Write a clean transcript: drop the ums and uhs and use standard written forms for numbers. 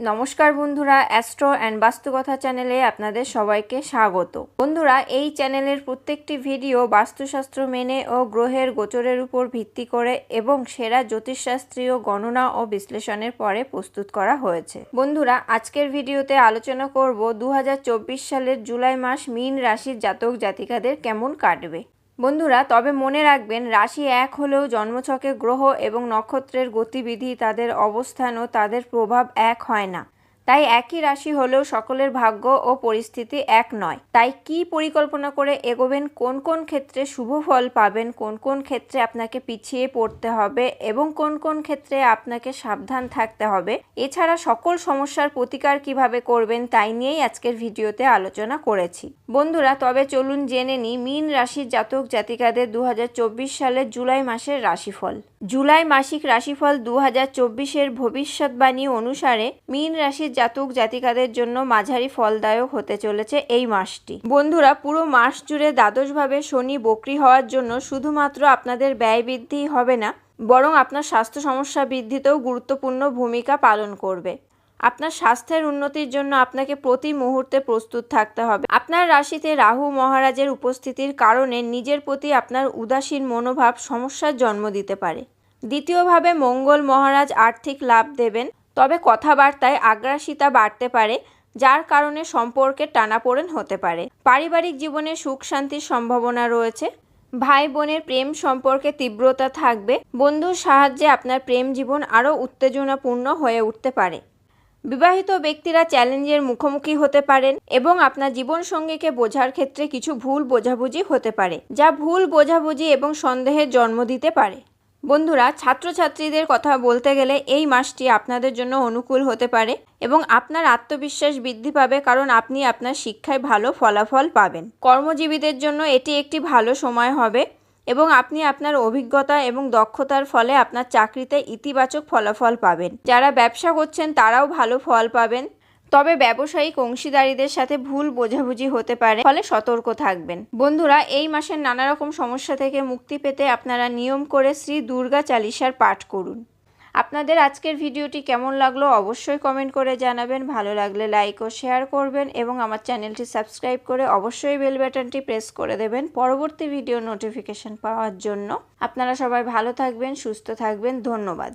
নমস্কার বন্ধুরা, astro and বাস্তুকথা চ্যানেলে আপনাদের সবাইকে স্বাগত। বন্ধুরা, এই চ্যানেলের প্রত্যেকটি ভিডিও বাস্তুশাস্ত্র মেনে ও গ্রহের গোচরের উপর ভিত্তি করে এবং সেরা জ্যোতিষশাস্ত্রীয় গণনা ও বিশ্লেষণের পরে প্রস্তুত করা হয়েছে। বন্ধুরা, আজকের ভিডিওতে আলোচনা করব 2024 সালের জুলাই মাস মীন রাশির জাতক জাতিকাদের কেমন কাটবে। বন্ধুরা, তবে মনে রাখবেন, রাশি এক হলেও জন্মছকে গ্রহ এবং নক্ষত্রের গতিবিধি, তাদের অবস্থান ও তাদের প্রভাব এক হয় না। তাই একই রাশি হলেও সকলের ভাগ্য ও পরিস্থিতি এক নয়। তাই কি পরিকল্পনা করে এগোবেন, কোন কোন ক্ষেত্রে শুভ ফল পাবেন, কোন কোন ক্ষেত্রে আপনাকে পিছিয়ে পড়তে হবে এবং কোন কোন ক্ষেত্রে আপনাকে সাবধান থাকতে হবে, এছাড়া সকল সমস্যার প্রতিকার কিভাবে করবেন, তাই নিয়েই আজকের ভিডিওতে আলোচনা করেছি। বন্ধুরা, তবে চলুন জেনে নিই মীন রাশির জাতক জাতিকাদের 2024 সালের জুলাই মাসের রাশিফল। জুলাই মাসিক রাশিফল 2024-এর ভবিষ্যৎবাণী অনুসারে মীন রাশির জাতক জাতিকাদের জন্য মাঝারি ফলদায়ক হতে চলেছে এই মাসটি। বন্ধুরা, পুরো মাস জুড়ে দ্বাদশভাবে শনি বক্রী হওয়ার জন্য শুধুমাত্র আপনাদের ব্যয় বৃদ্ধিই হবে না, বরং আপনার স্বাস্থ্য সমস্যা বৃদ্ধিতেও গুরুত্বপূর্ণ ভূমিকা পালন করবে। আপনার স্বাস্থ্যের উন্নতির জন্য আপনাকে প্রতি মুহূর্তে প্রস্তুত থাকতে হবে। আপনার রাশিতে রাহু মহারাজের উপস্থিতির কারণে নিজের প্রতি আপনার উদাসীন মনোভাব সমস্যার জন্ম দিতে পারে। দ্বিতীয়ভাবে মঙ্গল মহারাজ আর্থিক লাভ দেবেন, তবে কথাবার্তায় আগ্রাসিতা বাড়তে পারে, যার কারণে সম্পর্কে টানাপোড়েন হতে পারে। পারিবারিক জীবনে সুখ শান্তির সম্ভাবনা রয়েছে। ভাই বোনের প্রেম সম্পর্কে তীব্রতা থাকবে। বন্ধুর সাহায্যে আপনার প্রেম জীবন আরও উত্তেজনাপূর্ণ হয়ে উঠতে পারে। বিবাহিত ব্যক্তিরা চ্যালেঞ্জের মুখোমুখি হতে পারেন এবং আপনার জীবনসঙ্গীকে বোঝার ক্ষেত্রে কিছু ভুল বোঝাবুঝি হতে পারে, যা ভুল বোঝাবুঝি এবং সন্দেহের জন্ম দিতে পারে। বন্ধুরা, ছাত্রছাত্রীদের কথা বলতে গেলে এই মাসটি আপনাদের জন্য অনুকূল হতে পারে এবং আপনার আত্মবিশ্বাস বৃদ্ধি পাবে, কারণ আপনি আপনার শিক্ষায় ভালো ফলাফল পাবেন। কর্মজীবীদের জন্য এটি একটি ভালো সময় হবে এবং আপনি আপনার অভিজ্ঞতা এবং দক্ষতার ফলে আপনার চাকরিতে ইতিবাচক ফলাফল পাবেন। যারা ব্যবসা করছেন তারাও ভালো ফল পাবেন, তবে ব্যবসায়িক অংশীদারীদের সাথে ভুল বোঝাবুঝি হতে পারে, ফলে সতর্ক থাকবেন। বন্ধুরা, এই মাসের নানা রকম সমস্যা থেকে মুক্তি পেতে আপনারা নিয়ম করে শ্রী দুর্গা চালিসার পাঠ করুন। আপনাদের আজকের ভিডিওটি কেমন লাগলো অবশ্যই কমেন্ট করে জানাবেন। ভালো লাগলে লাইক ও শেয়ার করবেন এবং আমার চ্যানেলটি সাবস্ক্রাইব করে অবশ্যই বেল বাটনটি প্রেস করে দেবেন পরবর্তী ভিডিও নোটিফিকেশন পাওয়ার জন্য। আপনারা সবাই ভালো থাকবেন, সুস্থ থাকবেন। ধন্যবাদ।